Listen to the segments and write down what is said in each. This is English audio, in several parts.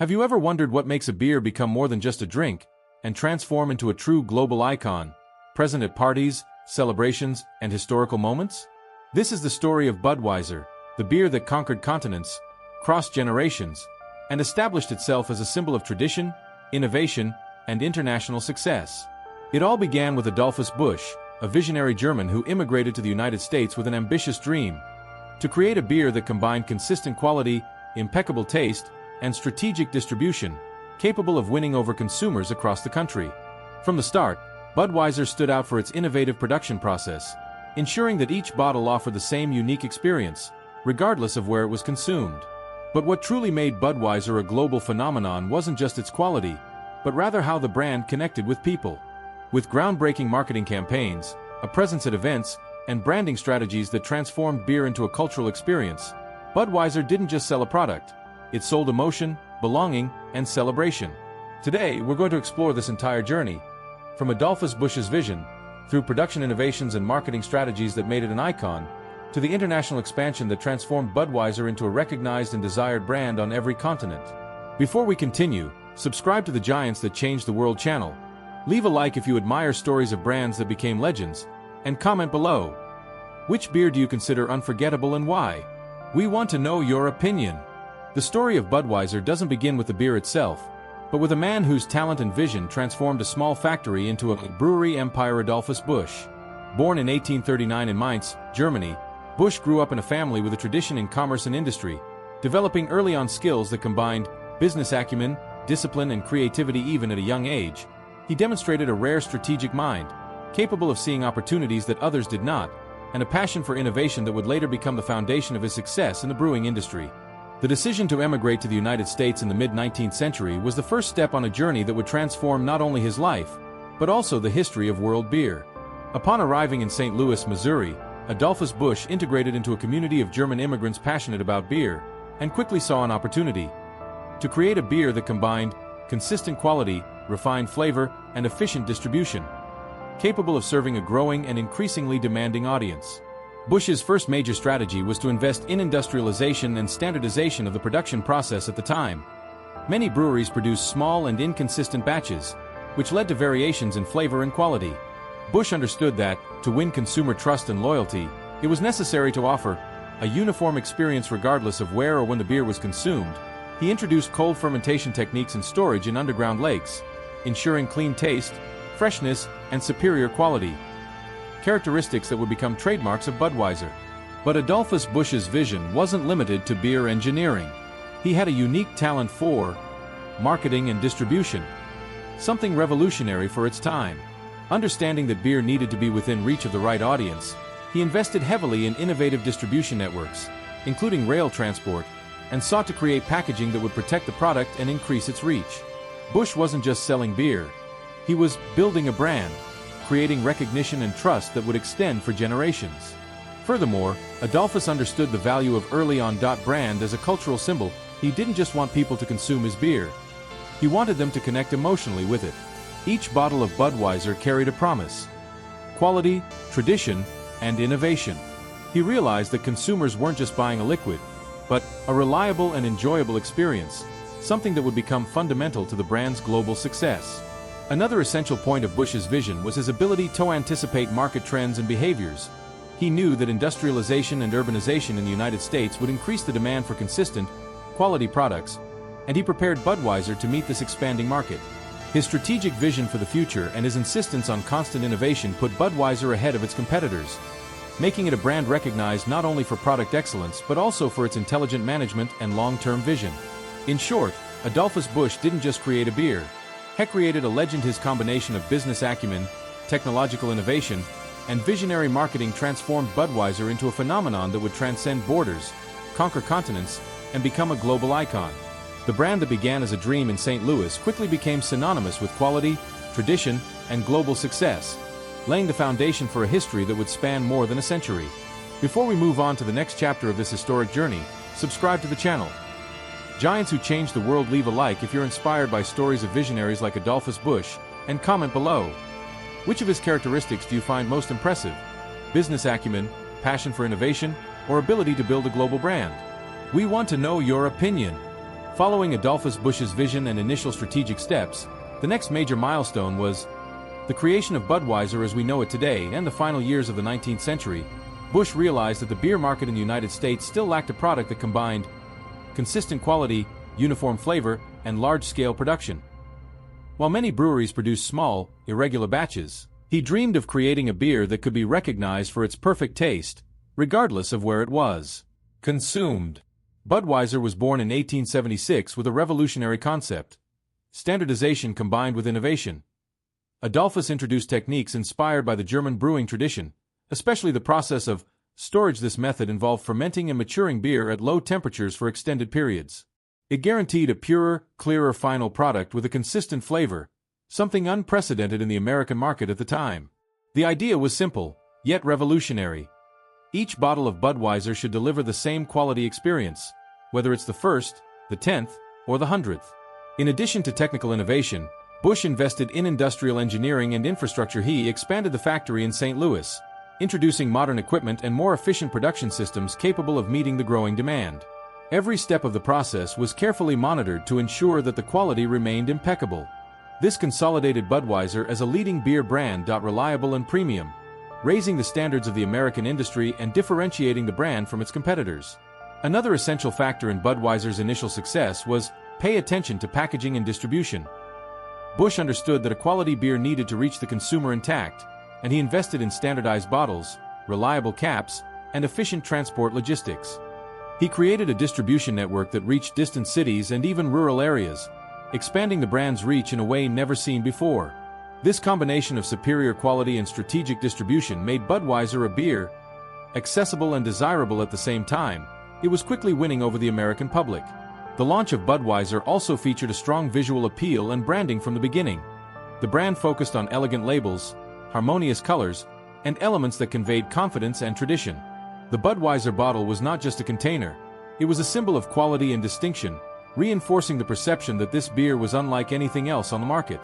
Have you ever wondered what makes a beer become more than just a drink and transform into a true global icon, present at parties, celebrations, and historical moments? This is the story of Budweiser, the beer that conquered continents, crossed generations, and established itself as a symbol of tradition, innovation, and international success. It all began with Adolphus Busch, a visionary German who immigrated to the United States with an ambitious dream: to create a beer that combined consistent quality, impeccable taste, and strategic distribution, capable of winning over consumers across the country. From the start, Budweiser stood out for its innovative production process, ensuring that each bottle offered the same unique experience, regardless of where it was consumed. But what truly made Budweiser a global phenomenon wasn't just its quality, but rather how the brand connected with people. With groundbreaking marketing campaigns, a presence at events, and branding strategies that transformed beer into a cultural experience, Budweiser didn't just sell a product. It sold emotion, belonging, and celebration. Today, we're going to explore this entire journey, from Adolphus Busch's vision, through production innovations and marketing strategies that made it an icon, to the international expansion that transformed Budweiser into a recognized and desired brand on every continent. Before we continue, subscribe to the Giants That Changed the World channel. Leave a like if you admire stories of brands that became legends, and comment below. Which beer do you consider unforgettable and why? We want to know your opinion. The story of Budweiser doesn't begin with the beer itself, but with a man whose talent and vision transformed a small factory into a brewery empire. Adolphus Busch. Born in 1839 in Mainz, Germany, Busch grew up in a family with a tradition in commerce and industry, developing early on skills that combined business acumen, discipline, and creativity. Even at a young age, he demonstrated a rare strategic mind, capable of seeing opportunities that others did not, and a passion for innovation that would later become the foundation of his success in the brewing industry. The decision to emigrate to the United States in the mid-19th century was the first step on a journey that would transform not only his life, but also the history of world beer. Upon arriving in St. Louis, Missouri, Adolphus Busch integrated into a community of German immigrants passionate about beer, and quickly saw an opportunity to create a beer that combined consistent quality, refined flavor, and efficient distribution, capable of serving a growing and increasingly demanding audience. Busch's first major strategy was to invest in industrialization and standardization of the production process at the time. Many breweries produced small and inconsistent batches, which led to variations in flavor and quality. Busch understood that, to win consumer trust and loyalty, it was necessary to offer a uniform experience regardless of where or when the beer was consumed. He introduced cold fermentation techniques and storage in underground lakes, ensuring clean taste, freshness, and superior quality, characteristics that would become trademarks of Budweiser. But Adolphus Busch's vision wasn't limited to beer engineering. He had a unique talent for marketing and distribution, something revolutionary for its time. Understanding that beer needed to be within reach of the right audience, he invested heavily in innovative distribution networks, including rail transport, and sought to create packaging that would protect the product and increase its reach. Busch wasn't just selling beer. He was building a brand, creating recognition and trust that would extend for generations. Furthermore, Adolphus understood the value of early-on brand as a cultural symbol. He didn't just want people to consume his beer. He wanted them to connect emotionally with it. Each bottle of Budweiser carried a promise: quality, tradition, and innovation. He realized that consumers weren't just buying a liquid, but a reliable and enjoyable experience, something that would become fundamental to the brand's global success. Another essential point of Busch's vision was his ability to anticipate market trends and behaviors. He knew that industrialization and urbanization in the United States would increase the demand for consistent, quality products, and he prepared Budweiser to meet this expanding market. His strategic vision for the future and his insistence on constant innovation put Budweiser ahead of its competitors, making it a brand recognized not only for product excellence but also for its intelligent management and long-term vision. In short, Adolphus Busch didn't just create a beer. He created a legend. His combination of business acumen, technological innovation, and visionary marketing transformed Budweiser into a phenomenon that would transcend borders, conquer continents, and become a global icon. The brand that began as a dream in St. Louis quickly became synonymous with quality, tradition, and global success, laying the foundation for a history that would span more than a century. Before we move on to the next chapter of this historic journey, subscribe to the channel. Giants Who Changed the World. Leave a like if you're inspired by stories of visionaries like Adolphus Busch, and comment below. Which of his characteristics do you find most impressive? Business acumen, passion for innovation, or ability to build a global brand? We want to know your opinion. Following Adolphus Busch's vision and initial strategic steps, the next major milestone was the creation of Budweiser as we know it today. And the final years of the 19th century, Busch realized that the beer market in the United States still lacked a product that combined consistent quality, uniform flavor, and large-scale production. While many breweries produce small, irregular batches, he dreamed of creating a beer that could be recognized for its perfect taste, regardless of where it was consumed. Budweiser was born in 1876 with a revolutionary concept: standardization combined with innovation. Adolphus introduced techniques inspired by the German brewing tradition, especially the process of storage. This method involved fermenting and maturing beer at low temperatures for extended periods. It guaranteed a purer, clearer final product with a consistent flavor, something unprecedented in the American market at the time. The idea was simple, yet revolutionary. Each bottle of Budweiser should deliver the same quality experience, whether it's the first, the 10th, or the 100th. In addition to technical innovation, Busch invested in industrial engineering and infrastructure. He expanded the factory in St. Louis, introducing modern equipment and more efficient production systems capable of meeting the growing demand. Every step of the process was carefully monitored to ensure that the quality remained impeccable. This consolidated Budweiser as a leading beer brand. Reliable and premium, raising the standards of the American industry and differentiating the brand from its competitors. Another essential factor in Budweiser's initial success was pay attention to packaging and distribution. Busch understood that a quality beer needed to reach the consumer intact, and he invested in standardized bottles, reliable caps, and efficient transport logistics. He created a distribution network that reached distant cities and even rural areas, expanding the brand's reach in a way never seen before. This combination of superior quality and strategic distribution made Budweiser a beer accessible and desirable at the same time. It was quickly winning over the American public. The launch of Budweiser also featured a strong visual appeal and branding from the beginning. The brand focused on elegant labels, harmonious colors, and elements that conveyed confidence and tradition. The Budweiser bottle was not just a container, it was a symbol of quality and distinction, reinforcing the perception that this beer was unlike anything else on the market.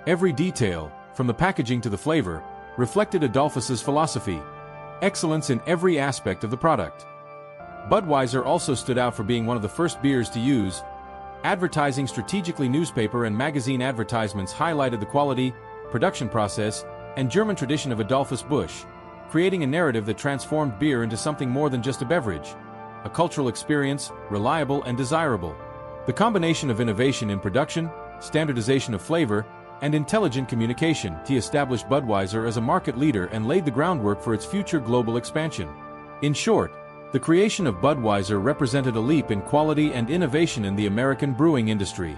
Every detail, from the packaging to the flavor, reflected Adolphus's philosophy: excellence in every aspect of the product. Budweiser also stood out for being one of the first beers to use advertising strategically. Newspaper and magazine advertisements highlighted the quality, production process, and German tradition of Adolphus Busch, creating a narrative that transformed beer into something more than just a beverage, a cultural experience, reliable and desirable. The combination of innovation in production, standardization of flavor, and intelligent communication established Budweiser as a market leader and laid the groundwork for its future global expansion. In short, the creation of Budweiser represented a leap in quality and innovation in the American brewing industry.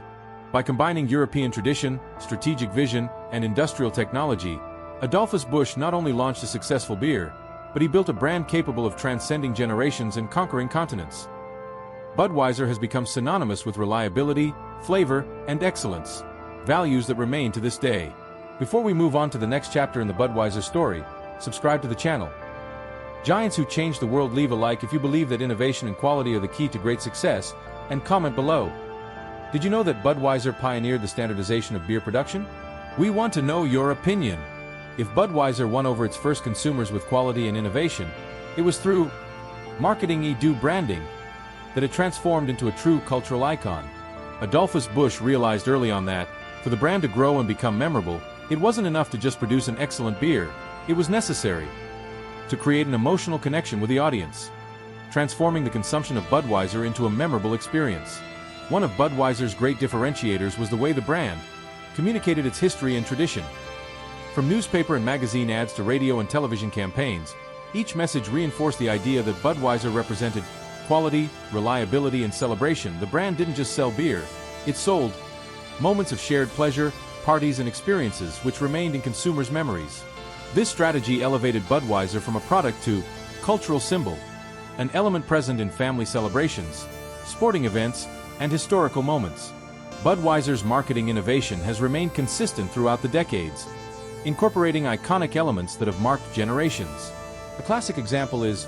By combining European tradition, strategic vision, and industrial technology, Adolphus Busch not only launched a successful beer, but he built a brand capable of transcending generations and conquering continents. Budweiser has become synonymous with reliability, flavor, and excellence, values that remain to this day. Before we move on to the next chapter in the Budweiser story, subscribe to the channel. Giants who changed the world, leave a like if you believe that innovation and quality are the key to great success, and comment below. Did you know that Budweiser pioneered the standardization of beer production? We want to know your opinion. If Budweiser won over its first consumers with quality and innovation, it was through marketing-y branding that it transformed into a true cultural icon. Adolphus Busch realized early on that, for the brand to grow and become memorable, it wasn't enough to just produce an excellent beer. It was necessary to create an emotional connection with the audience, transforming the consumption of Budweiser into a memorable experience. One of Budweiser's great differentiators was the way the brand communicated its history and tradition. From newspaper and magazine ads to radio and television campaigns, each message reinforced the idea that Budweiser represented quality, reliability, and celebration. The brand didn't just sell beer, it sold moments of shared pleasure, parties, and experiences which remained in consumers' memories. This strategy elevated Budweiser from a product to cultural symbol, an element present in family celebrations, sporting events, and historical moments. Budweiser's marketing innovation has remained consistent throughout the decades, incorporating iconic elements that have marked generations. A classic example is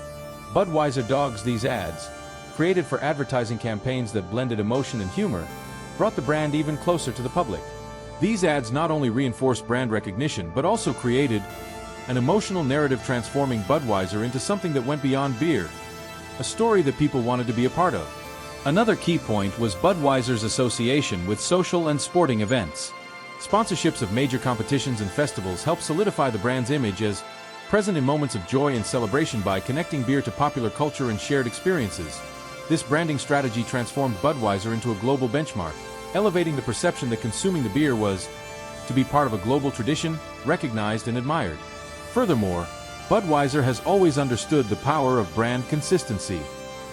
Budweiser Dogs. These ads, created for advertising campaigns that blended emotion and humor, brought the brand even closer to the public. These ads not only reinforced brand recognition but also created an emotional narrative, transforming Budweiser into something that went beyond beer, a story that people wanted to be a part of. Another key point was Budweiser's association with social and sporting events. Sponsorships of major competitions and festivals helped solidify the brand's image as present in moments of joy and celebration by connecting beer to popular culture and shared experiences. This branding strategy transformed Budweiser into a global benchmark, elevating the perception that consuming the beer was to be part of a global tradition, recognized and admired. Furthermore, Budweiser has always understood the power of brand consistency.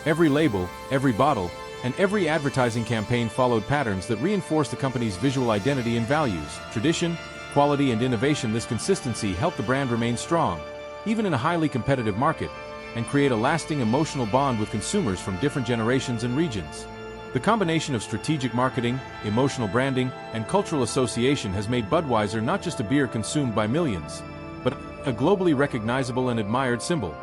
Every label, every bottle, and every advertising campaign followed patterns that reinforced the company's visual identity and values. Tradition, quality, and innovation. This consistency helped the brand remain strong, even in a highly competitive market, and create a lasting emotional bond with consumers from different generations and regions. The combination of strategic marketing, emotional branding, and cultural association has made Budweiser not just a beer consumed by millions, but a globally recognizable and admired symbol.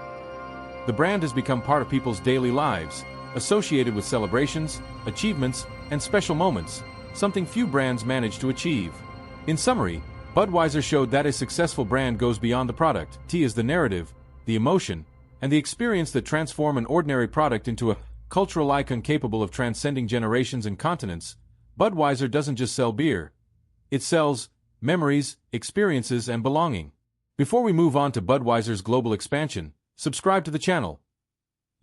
The brand has become part of people's daily lives, associated with celebrations, achievements, and special moments, something few brands manage to achieve. In summary, Budweiser showed that a successful brand goes beyond the product. Tea is the narrative, the emotion, and the experience that transform an ordinary product into a cultural icon capable of transcending generations and continents. Budweiser doesn't just sell beer. It sells memories, experiences, and belonging. Before we move on to Budweiser's global expansion, subscribe to the channel.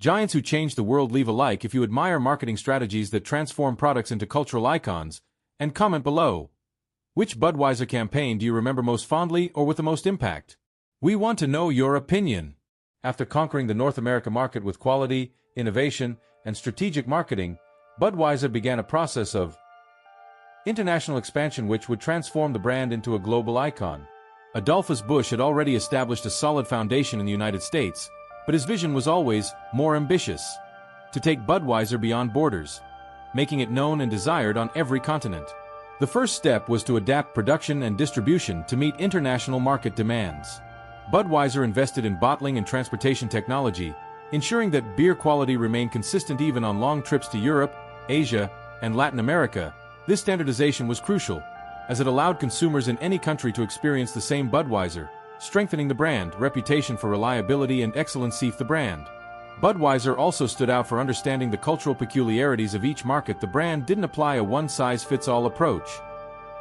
Giants who change the world. Leave a like if you admire marketing strategies that transform products into cultural icons, and comment below. Which Budweiser campaign do you remember most fondly or with the most impact? We want to know your opinion. After conquering the North America market with quality, innovation, and strategic marketing, Budweiser began a process of international expansion which would transform the brand into a global icon. Adolphus Busch had already established a solid foundation in the United States, but his vision was always more ambitious: to take Budweiser beyond borders, making it known and desired on every continent. The first step was to adapt production and distribution to meet international market demands. Budweiser invested in bottling and transportation technology, ensuring that beer quality remained consistent even on long trips to Europe, Asia, and Latin America. This standardization was crucial, as it allowed consumers in any country to experience the same Budweiser, strengthening the brand reputation for reliability and excellence. The brand Budweiser also stood out for understanding the cultural peculiarities of each market. The brand didn't apply a one-size-fits-all approach.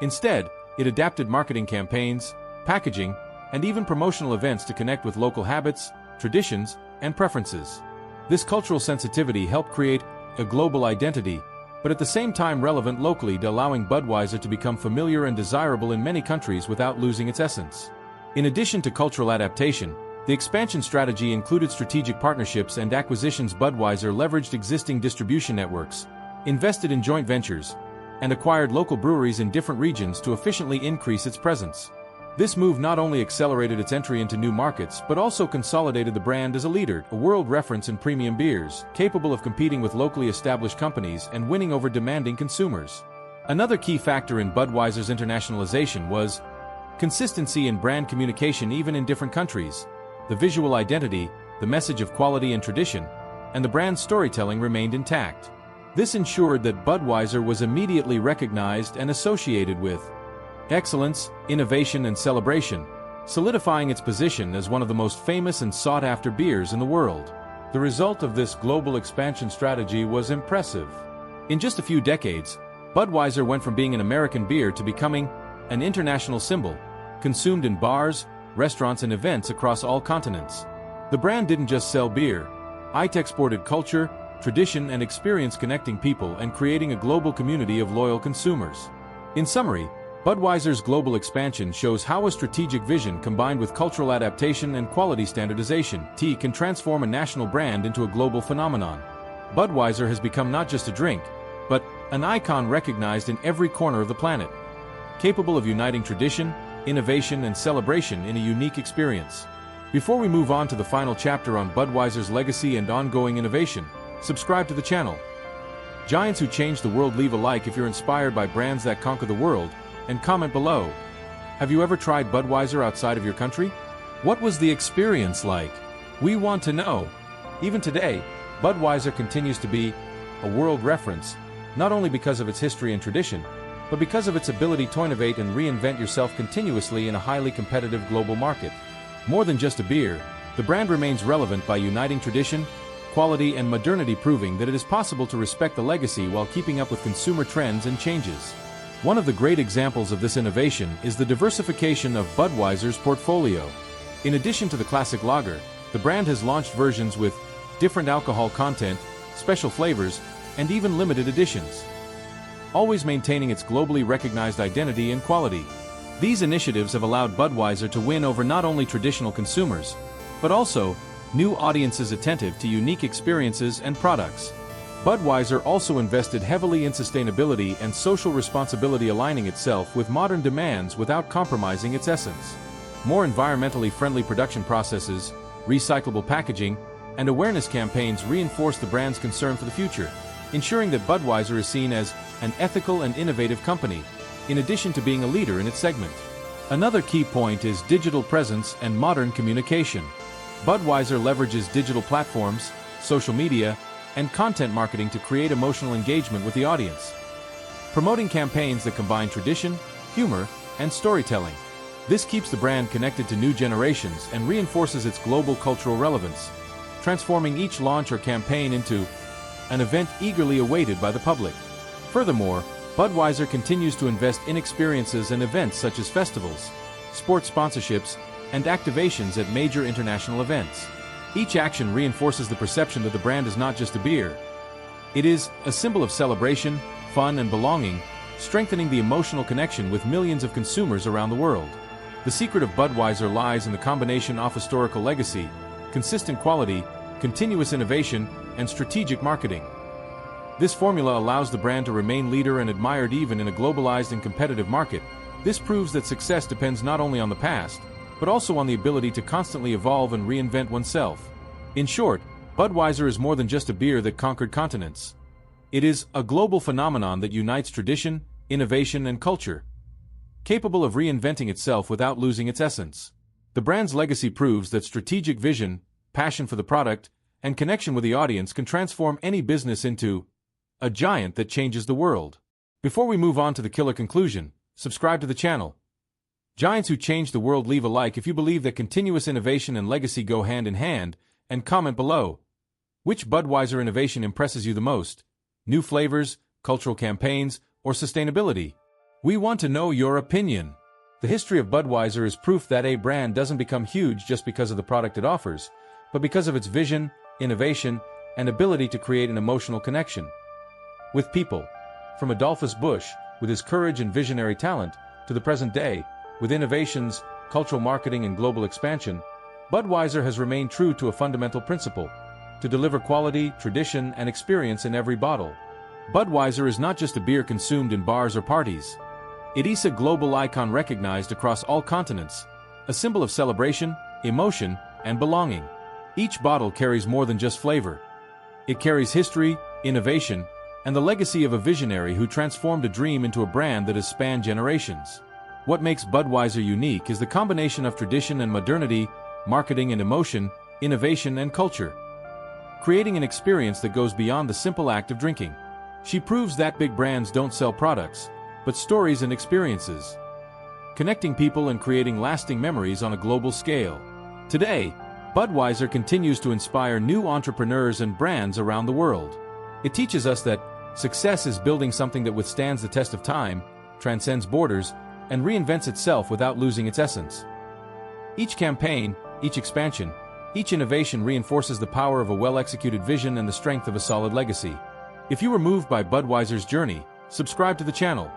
Instead, it adapted marketing campaigns, packaging, and even promotional events to connect with local habits, traditions, and preferences. This cultural sensitivity helped create a global identity, but at the same time relevant locally, allowing Budweiser to become familiar and desirable in many countries without losing its essence. In addition to cultural adaptation, the expansion strategy included strategic partnerships and acquisitions. Budweiser leveraged existing distribution networks, invested in joint ventures, and acquired local breweries in different regions to efficiently increase its presence. This move not only accelerated its entry into new markets but also consolidated the brand as a leader, a world reference in premium beers, capable of competing with locally established companies and winning over demanding consumers. Another key factor in Budweiser's internationalization was consistency in brand communication. Even in different countries, the visual identity, the message of quality and tradition, and the brand's storytelling remained intact. This ensured that Budweiser was immediately recognized and associated with excellence, innovation, and celebration, solidifying its position as one of the most famous and sought-after beers in the world. The result of this global expansion strategy was impressive. In just a few decades, Budweiser went from being an American beer to becoming an international symbol, consumed in bars, restaurants, and events across all continents. The brand didn't just sell beer. It exported culture, tradition, and experience, connecting people and creating a global community of loyal consumers. In summary, Budweiser's global expansion shows how a strategic vision combined with cultural adaptation and quality standardization can transform a national brand into a global phenomenon. Budweiser has become not just a drink, but an icon recognized in every corner of the planet, capable of uniting tradition, innovation, and celebration in a unique experience. Before we move on to the final chapter on Budweiser's legacy and ongoing innovation, subscribe to the channel. Giants who change the world. Leave a like if you're inspired by brands that conquer the world, and comment below. Have you ever tried Budweiser outside of your country? What was the experience like? We want to know. Even today, Budweiser continues to be a world reference, not only because of its history and tradition, but because of its ability to innovate and reinvent yourself continuously in a highly competitive global market. More than just a beer, the brand remains relevant by uniting tradition, quality and modernity, proving that it is possible to respect the legacy while keeping up with consumer trends and changes. One of the great examples of this innovation is the diversification of Budweiser's portfolio. In addition to the classic lager, the brand has launched versions with different alcohol content, special flavors, and even limited editions, always maintaining its globally recognized identity and quality. These initiatives have allowed Budweiser to win over not only traditional consumers, but also new audiences attentive to unique experiences and products. Budweiser also invested heavily in sustainability and social responsibility, aligning itself with modern demands without compromising its essence. More environmentally friendly production processes, recyclable packaging, and awareness campaigns reinforce the brand's concern for the future, ensuring that Budweiser is seen as an ethical and innovative company, in addition to being a leader in its segment. Another key point is digital presence and modern communication. Budweiser leverages digital platforms, social media, and content marketing to create emotional engagement with the audience, promoting campaigns that combine tradition, humor, and storytelling. This keeps the brand connected to new generations and reinforces its global cultural relevance, transforming each launch or campaign into an event eagerly awaited by the public. Furthermore, Budweiser continues to invest in experiences and events such as festivals, sports sponsorships, and activations at major international events. Each action reinforces the perception that the brand is not just a beer. It is a symbol of celebration, fun, and belonging, strengthening the emotional connection with millions of consumers around the world. The secret of Budweiser lies in the combination of historical legacy, consistent quality, continuous innovation, and strategic marketing. This formula allows the brand to remain leader and admired even in a globalized and competitive market. This proves that success depends not only on the past, but also on the ability to constantly evolve and reinvent oneself. In short, Budweiser is more than just a beer that conquered continents. It is a global phenomenon that unites tradition, innovation, and culture, capable of reinventing itself without losing its essence. The brand's legacy proves that strategic vision, passion for the product, and connection with the audience can transform any business into a giant that changes the world. Before we move on to the killer conclusion, subscribe to the channel. Giants who change the world, leave a like if you believe that continuous innovation and legacy go hand in hand, and comment below. Which Budweiser innovation impresses you the most? New flavors, cultural campaigns, or sustainability? We want to know your opinion. The history of Budweiser is proof that a brand doesn't become huge just because of the product it offers, but because of its vision, innovation, and ability to create an emotional connection with people. From Adolphus Busch, with his courage and visionary talent, to the present day, with innovations, cultural marketing, and global expansion, Budweiser has remained true to a fundamental principle: to deliver quality, tradition, and experience in every bottle. Budweiser is not just a beer consumed in bars or parties. It is a global icon recognized across all continents, a symbol of celebration, emotion, and belonging. Each bottle carries more than just flavor. It carries history, innovation, and the legacy of a visionary who transformed a dream into a brand that has spanned generations. What makes Budweiser unique is the combination of tradition and modernity, marketing and emotion, innovation and culture, creating an experience that goes beyond the simple act of drinking. She proves that big brands don't sell products, but stories and experiences, connecting people and creating lasting memories on a global scale. Today, Budweiser continues to inspire new entrepreneurs and brands around the world. It teaches us that success is building something that withstands the test of time, transcends borders, and reinvents itself without losing its essence. Each campaign, each expansion, each innovation reinforces the power of a well-executed vision and the strength of a solid legacy. If you were moved by Budweiser's journey, subscribe to the channel.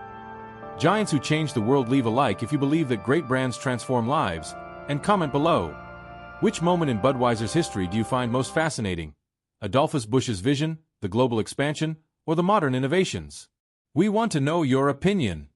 Giants who change the world, leave a like if you believe that great brands transform lives, and comment below. Which moment in Budweiser's history do you find most fascinating? Adolphus Busch's vision, the global expansion, or the modern innovations? We want to know your opinion.